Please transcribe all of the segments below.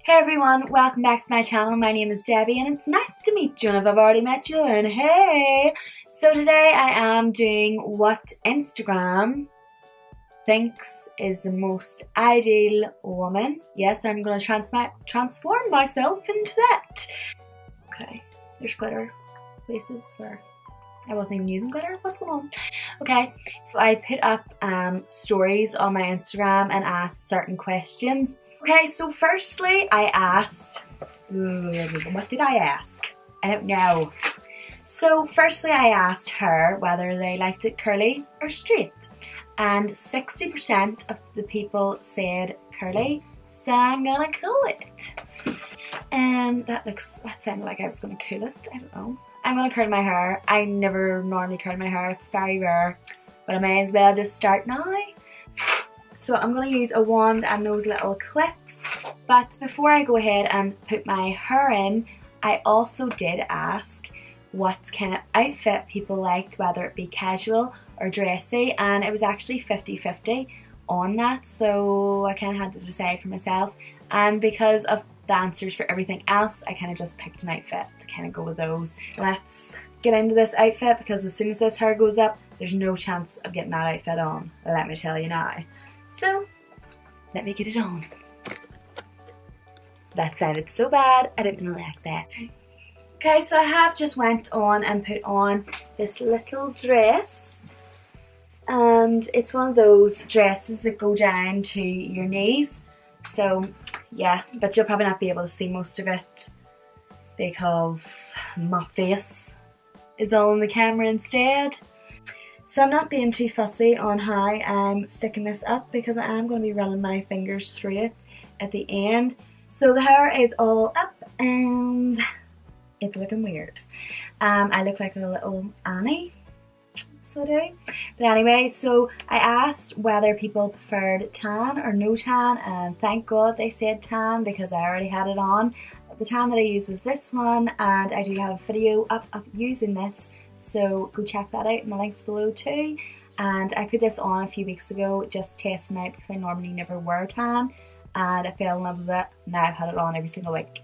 Hey everyone, welcome back to my channel. My name is Debbie and it's nice to meet you if I've already met you, and hey! So today I am doing what Instagram thinks is the most ideal woman. Yes, I'm going to transform myself into that. Okay, there's glitter places where I wasn't even using glitter. What's going on? Okay, so I put up stories on my Instagram and asked certain questions. Okay, so firstly I asked, what did I ask? I don't know. So firstly I asked her whether they liked it curly or straight, and 60% of the people said curly, so I'm gonna cool it. That sounded like I was gonna cool it, I don't know. I'm gonna curl my hair. I never normally curl my hair, it's very rare, but I may as well just start now. So I'm going to use a wand and those little clips, but before I go ahead and put my hair in, I also did ask what kind of outfit people liked, whether it be casual or dressy, and it was actually 50-50 on that, so I kind of had to decide for myself, and because of the answers for everything else, I kind of just picked an outfit to kind of go with those. Let's get into this outfit, because as soon as this hair goes up, there's no chance of getting that outfit on, let me tell you now. So, let me get it on. That sounded so bad, I didn't like that. Okay, so I have just went on and put on this little dress. And it's one of those dresses that go down to your knees. So, yeah, but you'll probably not be able to see most of it because my face is all in the camera instead. So I'm not being too fussy on how I'm sticking this up, because I am going to be running my fingers through it at the end. So the hair is all up and it's looking weird. I look like a little Annie, so I do. But anyway, so I asked whether people preferred tan or no tan, and thank God they said tan because I already had it on. The tan that I used was this one, and I do have a video up of using this. So go check that out in the links below too. And I put this on a few weeks ago, just testing out, because I normally never wear tan, and I fell in love with it. Now I've had it on every single week.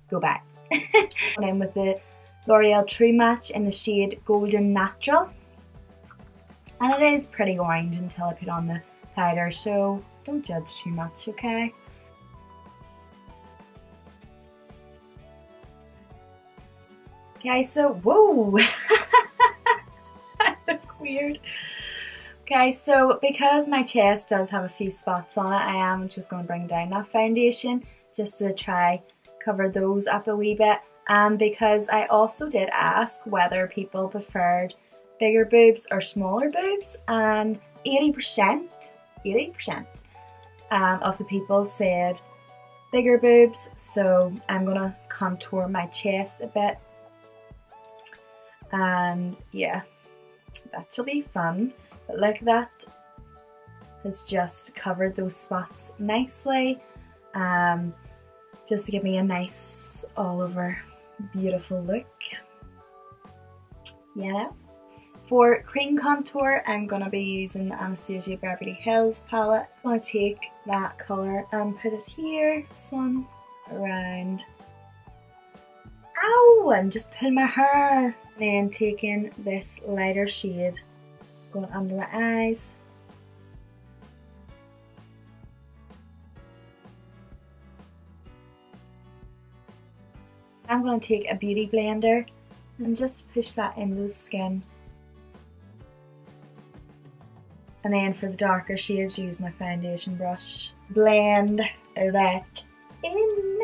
Go back. And I'm with the L'Oreal True Match in the shade Golden Natural, and it is pretty orange until I put on the powder, so don't judge too much, okay? Okay, so, whoa! I look weird. Okay, so because my chest does have a few spots on it, I am just going to bring down that foundation just to try cover those up a wee bit. And because I also did ask whether people preferred bigger boobs or smaller boobs, and 80% of the people said bigger boobs, so I'm going to contour my chest a bit. And yeah, that shall be fun. But look, that has just covered those spots nicely, just to give me a nice all over beautiful look. Yeah. For cream contour, I'm going to be using the Anastasia Beverly Hills palette. I'm going to take that colour and put it here, this one, around. Ow! I'm just pulling my hair. Then taking this lighter shade, going under my eyes. I'm going to take a beauty blender and just push that into the skin. And then for the darker shades, use my foundation brush. Blend that in.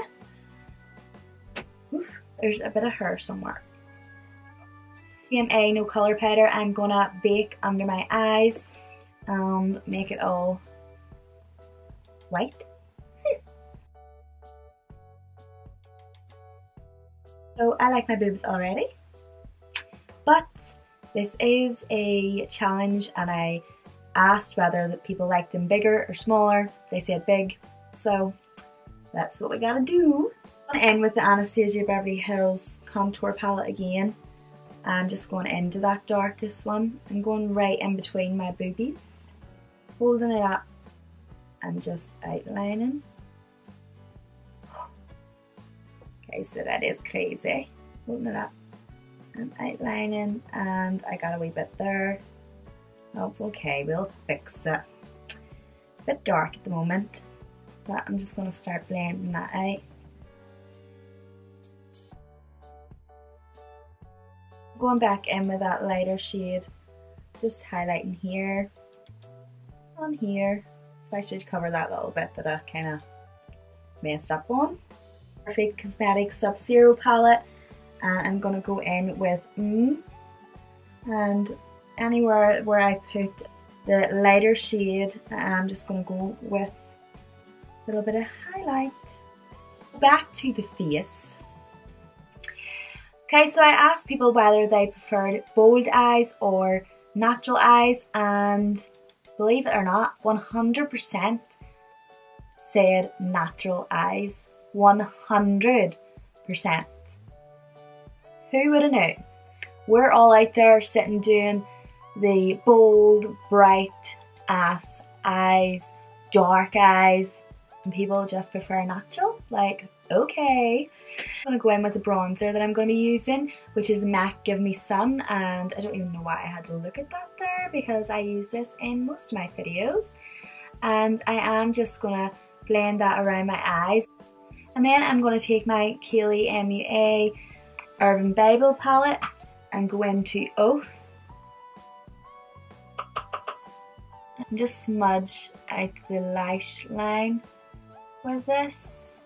Oof, there's a bit of hair somewhere. CMA no colour powder, I'm gonna bake under my eyes and make it all white. So I like my boobs already, but this is a challenge, and I asked whether people liked them bigger or smaller. They said big, so that's what we gotta do. I'm gonna end with the Anastasia Beverly Hills contour palette again. I'm just going into that darkest one. I'm going right in between my boobies, holding it up and just outlining. Okay, so that is crazy. Open it up. I'm outlining and I got a wee bit there. That's okay, we'll fix it. A bit dark at the moment, but I'm just going to start blending that out. Going back in with that lighter shade, just highlighting here, on here. So I should cover that little bit that I kind of messed up on. Perfect Cosmetics Sub-Zero palette, and I'm going to go in with and anywhere where I put the lighter shade, I'm just going to go with a little bit of highlight. Back to the face. Okay, so I asked people whether they preferred bold eyes or natural eyes, and believe it or not, 100% said natural eyes. 100%. Who would have known? We're all out there sitting doing the bold, bright ass eyes, dark eyes, and people just prefer natural. Like, okay. I'm going to go in with the bronzer that I'm going to be using, which is the MAC Give Me Sun, and I don't even know why I had to look at that there because I use this in most of my videos. And I am just going to blend that around my eyes. And then I'm going to take my Keilidh MUA Urban Bible palette and go into Oath. And just smudge out the lash line with this.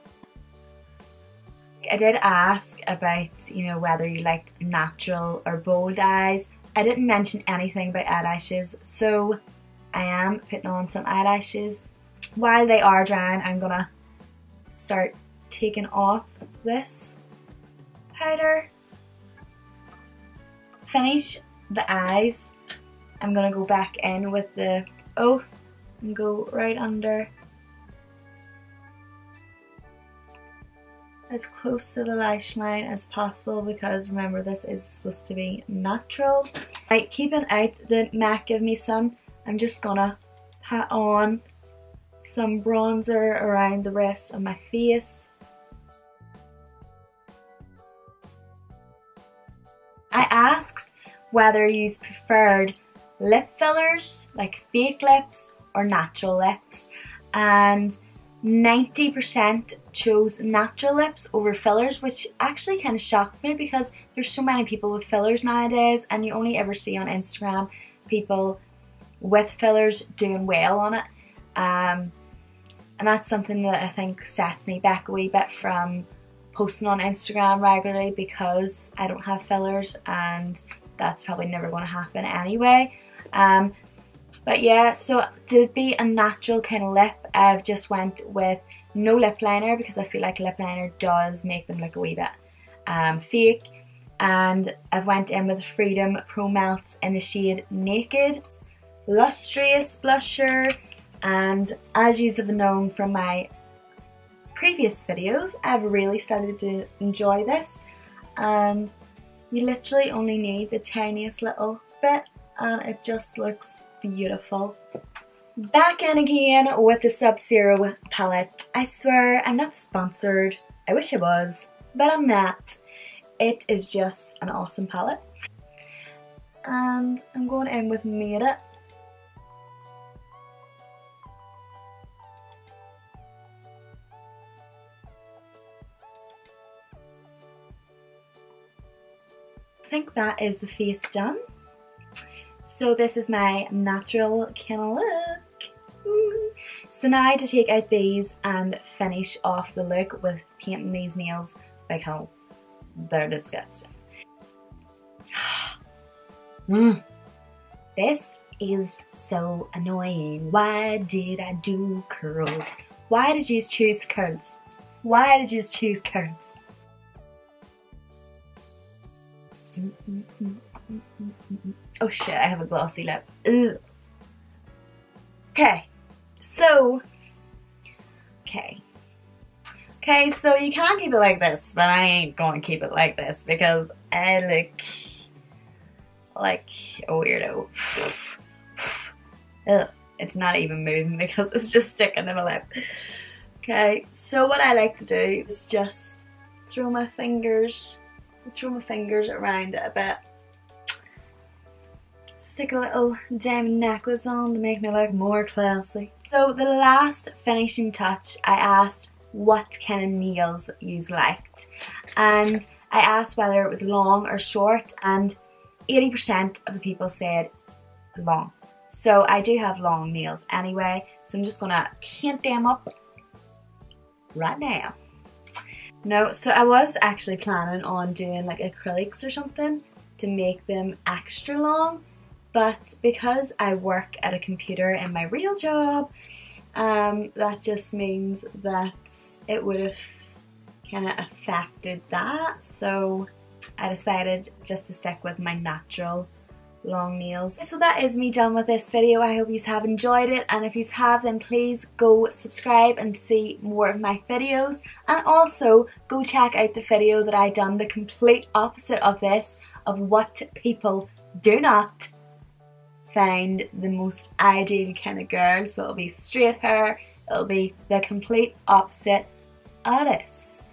I did ask about, you know, whether you liked natural or bold eyes. I didn't mention anything about eyelashes, so I am putting on some eyelashes. While they are drying, I'm gonna start taking off this powder. Finish the eyes. I'm gonna go back in with the Oath and go right under, as close to the lash line as possible, because remember, this is supposed to be natural. Right, keeping out the MAC Give Me Sun, I'm just gonna pat on some bronzer around the rest of my face. I asked whether you preferred lip fillers, like fake lips, or natural lips, and 90% chose natural lips over fillers, which actually kind of shocked me because there's so many people with fillers nowadays, and you only ever see on Instagram people with fillers doing well on it. And that's something that I think sets me back a wee bit from posting on Instagram regularly, because I don't have fillers, and that's probably never going to happen anyway. But yeah, so to be a natural kind of lip, I've just went with no lip liner, because I feel like lip liner does make them look a wee bit fake. And I've went in with Freedom Pro Melts in the shade Naked. Lustrous Blusher, and as you have known from my previous videos, I've really started to enjoy this, and you literally only need the tiniest little bit and it just looks beautiful. Back in again with the Sub-Zero palette. I swear I'm not sponsored. I wish I was, but I'm not. It is just an awesome palette. And I'm going in with Made It. I think that is the face done. So this is my natural kind of look. So now to take out these and finish off the look with painting these nails because they're disgusting. This is so annoying. Why did I do curls? Why did you choose curls? Why did you choose curls? Oh shit, I have a glossy lip. Ugh. Okay, so so you can keep it like this, but I ain't gonna keep it like this because I look like a weirdo. Ugh, it's not even moving because it's just sticking to my lip. Okay, so what I like to do is just throw my fingers around it a bit. Stick a little diamond necklace on to make me look more classy. So the last finishing touch, I asked what kind of nails you liked, and I asked whether it was long or short, and 80% of the people said long. So I do have long nails anyway, so I'm just gonna paint them up right now. No, so I was actually planning on doing like acrylics or something to make them extra long, but because I work at a computer in my real job, that just means that it would have kind of affected that, so I decided just to stick with my natural long nails. So that is me done with this video. I hope you have enjoyed it, and if you have, then please go subscribe and see more of my videos, and also go check out the video that I done the complete opposite of this, of what people do not find the most ideal kind of girl. So it'll be straight hair, it'll be the complete opposite of this.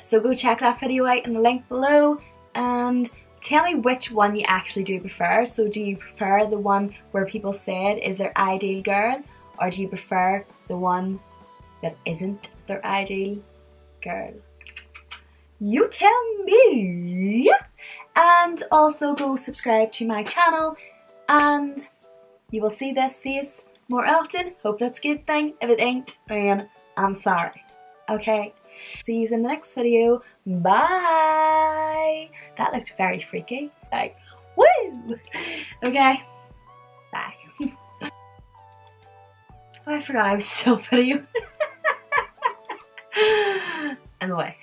So go check that video out in the link below, and tell me which one you actually do prefer. So do you prefer the one where people said is their ideal girl, or do you prefer the one that isn't their ideal girl? You tell me! And also go subscribe to my channel, and you will see this face more often. Hope that's a good thing. If it ain't, then I'm sorry. Okay? See you in the next video. Bye! That looked very freaky. Like, woo! Okay. Bye. Oh, I forgot I was still videoing. I'm away.